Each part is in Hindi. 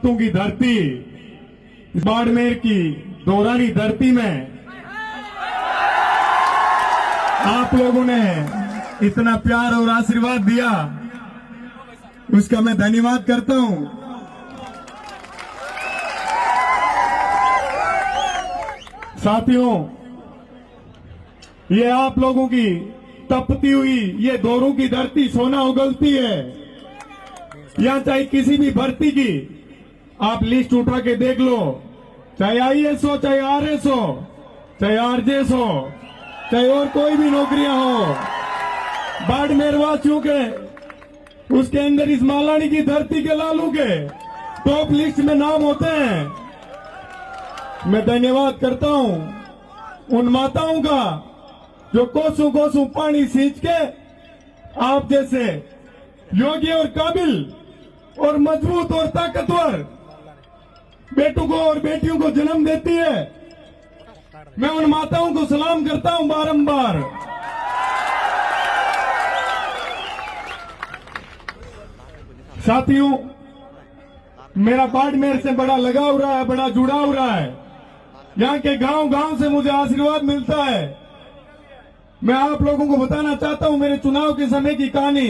की धरती, बाड़मेर की दोरानी धरती में आप लोगों ने इतना प्यार और आशीर्वाद दिया, उसका मैं धन्यवाद करता हूं। साथियों, ये आप लोगों की तपती हुई ये दोरों की धरती सोना उगलती है। यहां चाहे किसी भी भर्ती की आप लिस्ट उठा के देख लो, चाहे आईएएस हो, चाहे आरएस हो, चाहे आरजेएस हो, चाहे और कोई भी नौकरियां हो, बाड़मेर वासियों के उसके अंदर इस मालानी की धरती के लालू के टॉप लिस्ट में नाम होते हैं। मैं धन्यवाद करता हूं उन माताओं का जो कोसों कोसों पानी सींच के आप जैसे योग्य और काबिल और मजबूत और ताकतवर बेटों को और बेटियों को जन्म देती है। मैं उन माताओं को सलाम करता हूं बारंबार। साथियों, मेरा बाड़मेर से बड़ा लगाव रहा है, बड़ा जुड़ाव रहा है। यहाँ के गांव गांव से मुझे आशीर्वाद मिलता है। मैं आप लोगों को बताना चाहता हूं मेरे चुनाव के समय की कहानी।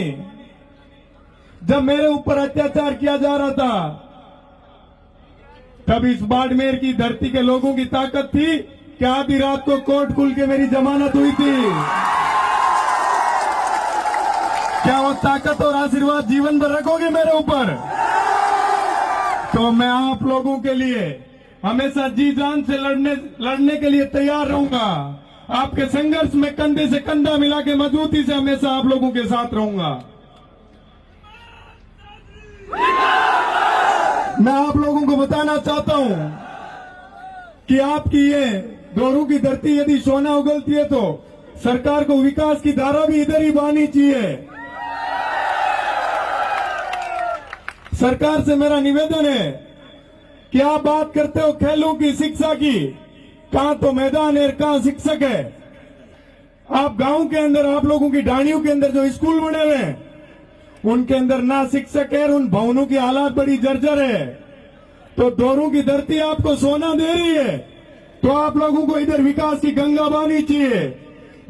जब मेरे ऊपर अत्याचार किया जा रहा था, तब इस बाड़मेर की धरती के लोगों की ताकत थी कि आधी रात को कोर्ट खुल के मेरी जमानत हुई थी। क्या वो ताकत और आशीर्वाद जीवन भर रखोगे मेरे ऊपर? तो मैं आप लोगों के लिए हमेशा जी जान से लड़ने के लिए तैयार रहूंगा। आपके संघर्ष में कंधे से कंधा मिला के मजबूती से हमेशा आप लोगों के साथ रहूंगा। मैं आप लोगों को बताना चाहता हूं कि आपकी ये दोरों की धरती यदि सोना उगलती है तो सरकार को विकास की धारा भी इधर ही बहनी चाहिए। सरकार से मेरा निवेदन है कि आप बात करते हो खेलों की, शिक्षा की, कहां तो मैदान है, कहां शिक्षक है। आप गांव के अंदर, आप लोगों की ढाणियों के अंदर जो स्कूल बने हुए हैं उनके अंदर ना शिक्षक है, उन भवनों की हालात बड़ी जर्जर है। तो दोरों की धरती आपको सोना दे रही है तो आप लोगों को इधर विकास की गंगा बहनी चाहिए।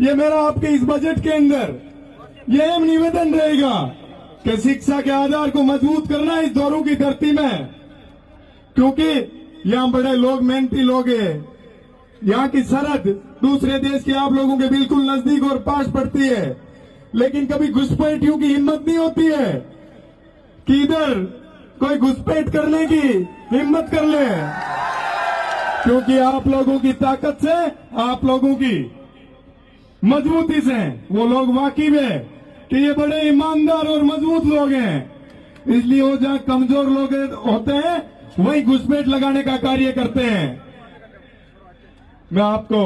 ये मेरा आपके इस बजट के अंदर यह निवेदन रहेगा कि शिक्षा के आधार को मजबूत करना इस दोरों की धरती में, क्योंकि यहाँ बड़े लोग, मेहनती लोग हैं। यहाँ की सरहद दूसरे देश के आप लोगों के बिल्कुल नजदीक और पास पड़ती है, लेकिन कभी घुसपैठियों की हिम्मत नहीं होती है कि इधर कोई घुसपैठ करने की हिम्मत कर ले, क्योंकि आप लोगों की ताकत से, आप लोगों की मजबूती से वो लोग वाकिफ है कि ये बड़े ईमानदार और मजबूत लोग हैं। इसलिए वो जहां कमजोर लोग होते हैं वही घुसपैठ लगाने का कार्य करते हैं। मैं आपको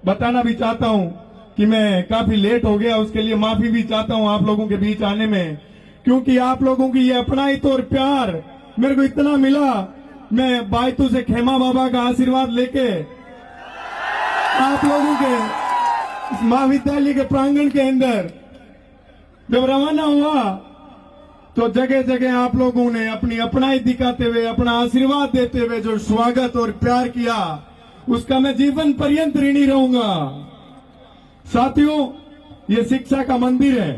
बताना भी चाहता हूं कि मैं काफी लेट हो गया, उसके लिए माफी भी चाहता हूं आप लोगों के बीच आने में, क्योंकि आप लोगों की ये अपनाइत और प्यार मेरे को इतना मिला। मैं बायतू से खेमा बाबा का आशीर्वाद लेके आप लोगों के महाविद्यालय के प्रांगण के अंदर जब रवाना हुआ तो जगह जगह आप लोगों ने अपनी अपनाइत दिखाते हुए, अपना आशीर्वाद देते हुए जो स्वागत और प्यार किया, उसका मैं जीवन पर्यंत ऋणी रहूंगा। साथियों, ये शिक्षा का मंदिर है।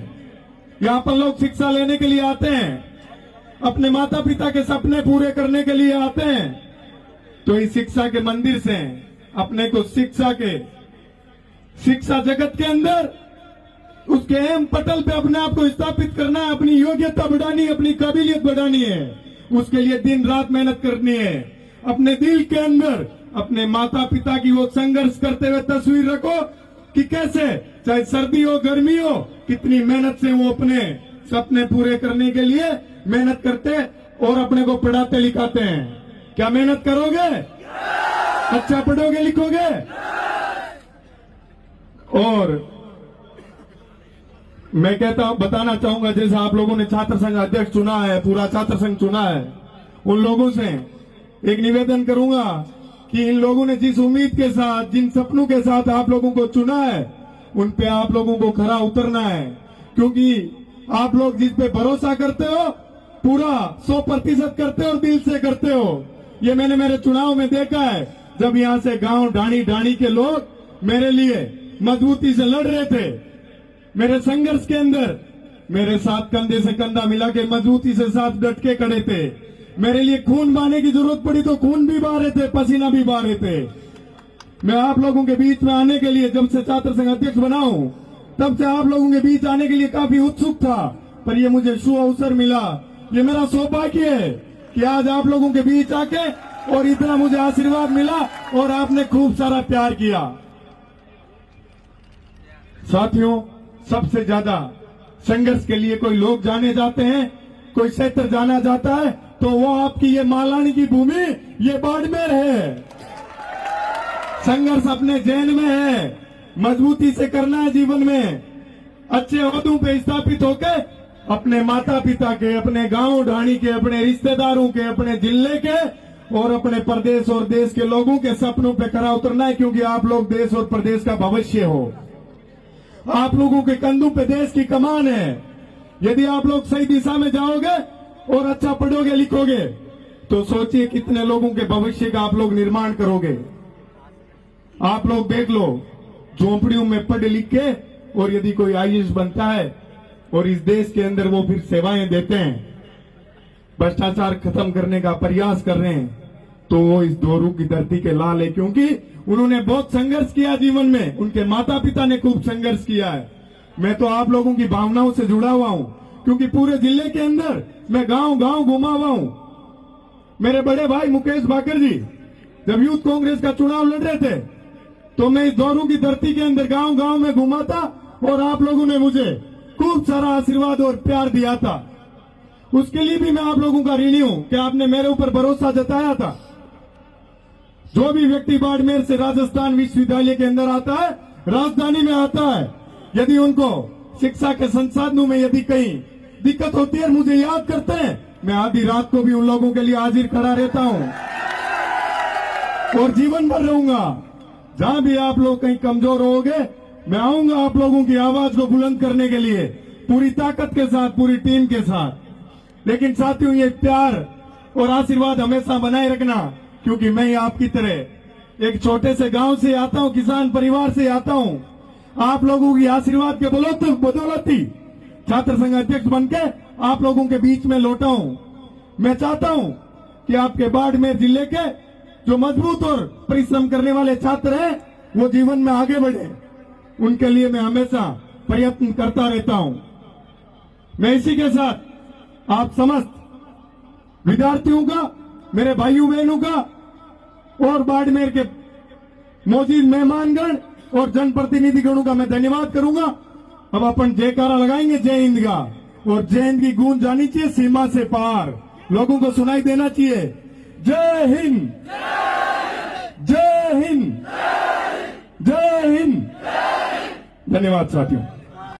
यहाँ पर लोग शिक्षा लेने के लिए आते हैं, अपने माता पिता के सपने पूरे करने के लिए आते हैं। तो इस शिक्षा के मंदिर से अपने को शिक्षा जगत के अंदर उसके अहम पटल पे अपने आप को स्थापित करना है, अपनी योग्यता बढ़ानी है, अपनी काबिलियत बढ़ानी है। उसके लिए दिन रात मेहनत करनी है। अपने दिल के अंदर अपने माता पिता की वो संघर्ष करते हुए तस्वीर रखो कि कैसे, चाहे सर्दी हो, गर्मी हो, कितनी मेहनत से वो अपने सपने पूरे करने के लिए मेहनत करते और अपने को पढ़ाते लिखाते हैं। क्या मेहनत करोगे? अच्छा पढ़ोगे, लिखोगे? और मैं बताना चाहूंगा, जैसे आप लोगों ने छात्र संघ अध्यक्ष चुना है, पूरा छात्र संघ चुना है, उन लोगों से एक निवेदन करूंगा कि इन लोगों ने जिस उम्मीद के साथ, जिन सपनों के साथ आप लोगों को चुना है, उन पे आप लोगों को खरा उतरना है। क्योंकि आप लोग जिस पे भरोसा करते हो पूरा 100% करते हो और दिल से करते हो। ये मैंने मेरे चुनाव में देखा है, जब यहां से गांव ढाणी ढाणी के लोग मेरे लिए मजबूती से लड़ रहे थे, मेरे संघर्ष के अंदर मेरे साथ कंधे से कंधा मिला के मजबूती से साथ डट के खड़े थे। मेरे लिए खून बहाने की जरूरत पड़ी तो खून भी बहा रहे थे, पसीना भी बहा रहे थे। मैं आप लोगों के बीच में आने के लिए, जब से छात्र संघ अध्यक्ष बना हूं तब से आप लोगों के बीच आने के लिए काफी उत्सुक था, पर ये मुझे शुभ अवसर मिला। ये मेरा सौभाग्य है कि आज आप लोगों के बीच आके और इतना मुझे आशीर्वाद मिला और आपने खूब सारा प्यार किया। साथियों, सबसे ज्यादा संघर्ष के लिए कोई लोग जाने जाते हैं, कोई क्षेत्र जाना जाता है, तो वो आपकी ये मालानी की भूमि, ये बाड़मेर है। संघर्ष अपने जैन में है, मजबूती से करना है जीवन में। अच्छे ओहदों पे स्थापित होके अपने माता पिता के, अपने गांव ढाणी के, अपने रिश्तेदारों के, अपने जिले के और अपने प्रदेश और देश के लोगों के सपनों पे खरा उतरना है, क्योंकि आप लोग देश और प्रदेश का भविष्य हो। आप लोगों के कंधों पे देश की कमान है। यदि आप लोग सही दिशा में जाओगे और अच्छा पढ़ोगे लिखोगे तो सोचिए कितने लोगों के भविष्य का आप लोग निर्माण करोगे। आप लोग देख लो, झोंपड़ियों में पढ़ लिख के और यदि कोई आईएएस बनता है और इस देश के अंदर वो फिर सेवाएं देते हैं, भ्रष्टाचार खत्म करने का प्रयास कर रहे हैं, तो वो इस दोरू की धरती के लाल है, क्योंकि उन्होंने बहुत संघर्ष किया जीवन में। उनके माता पिता ने खूब संघर्ष किया है। मैं तो आप लोगों की भावनाओं से जुड़ा हुआ हूं, क्योंकि पूरे जिले के अंदर मैं गांव गांव घुमा हुआ हूं। मेरे बड़े भाई मुकेश भाकर जी जब यूथ कांग्रेस का चुनाव लड़ रहे थे तो मैं इस दोरू की धरती के अंदर गांव गांव में घुमा था और आप लोगों ने मुझे खूब सारा आशीर्वाद और प्यार दिया था। उसके लिए भी मैं आप लोगों का ऋणी हूं कि आपने मेरे ऊपर भरोसा जताया था। जो भी व्यक्ति बाड़मेर से राजस्थान विश्वविद्यालय के अंदर आता है, राजधानी में आता है, यदि उनको शिक्षा के संसाधनों में यदि कहीं दिक्कत होती है, मुझे याद करते हैं, मैं आधी रात को भी उन लोगों के लिए हाजिर खड़ा रहता हूं और जीवन भर रहूंगा। जहां भी आप लोग कहीं कमजोर होगे, मैं आऊंगा आप लोगों की आवाज को बुलंद करने के लिए पूरी ताकत के साथ, पूरी टीम के साथ। लेकिन साथियों, ये प्यार और आशीर्वाद हमेशा बनाए रखना, क्योंकि मैं आपकी तरह एक छोटे से गांव से आता हूं, किसान परिवार से आता हूं। आप लोगों की आशीर्वाद के बदौलत ही छात्र संघ अध्यक्ष बनके आप लोगों के बीच में लौटा हूं। मैं चाहता हूं कि आपके बाड़मेर जिले के जो मजबूत और परिश्रम करने वाले छात्र हैं, वो जीवन में आगे बढ़े। उनके लिए मैं हमेशा प्रयत्न करता रहता हूं। मैं इसी के साथ आप समस्त विद्यार्थियों का, मेरे भाइयों बहनों का और बाड़मेर के मौजूद मेहमानगण और जनप्रतिनिधिगणों का मैं धन्यवाद करूंगा। अब अपन जयकारा लगाएंगे जय हिंद का, और जय हिंद की गूंज जानी चाहिए सीमा से पार, लोगों को सुनाई देना चाहिए। जय हिंद, जय हिंद, जय हिंद। धन्यवाद साथियों।